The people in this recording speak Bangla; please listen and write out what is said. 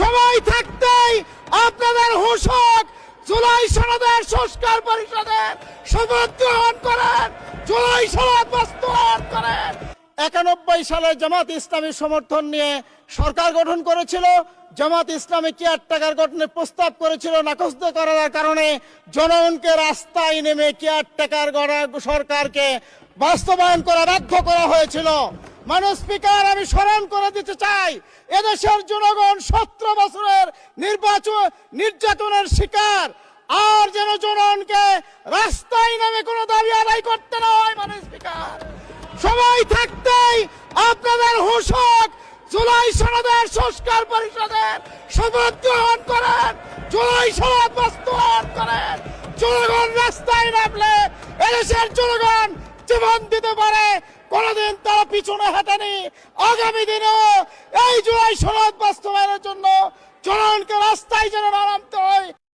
সময় থাকতেই আপনাদের হুঁশক জুলাই সনদের সংস্কার পরিষদের শপথ গ্রহণ করেন, জুলাই সনদ বাস্তবায়ন করেন। 91 সালে জামাত ইসলামী সমর্থন নিয়ে সরকার গঠন করেছিল। জামাত ইসলামী কেয়ারটেকার গঠনের প্রস্তাব করেছিল, নাকচ করার কারণে জনগণকে রাস্তায় নেমে কেয়ারটেকার সরকারকে বাস্তবায়ন করা বাধ্য করা হয়েছিল। মাননীয় স্পিকার, আমি স্মরণ করে দিতে চাই, এদেশের জনগণ 17 বছরের নির্যাতনের শিকার। আর যেন জনগণকে রাস্তায় নেমে কোনো দাবি আদায় করতে না হয়। মাননীয় স্পিকার, সময় থাকতেই আপনাদের হুঁশক জুলাই সনদের সংস্কার পরিষদের শপথ গ্রহণ করেন, জুলাই সনদ বাস্তবায়ন করেন। জনগণ রাস্তায় নামলে এদেশের জনগণ জীবন দিতে পারে, কোনদিন তারা পিছনে হাঁটেনি। আগামী দিনেও এই জুলাই সনদ বাস্তবায়নের জন্য জনগণকে রাস্তায় যেন নামতে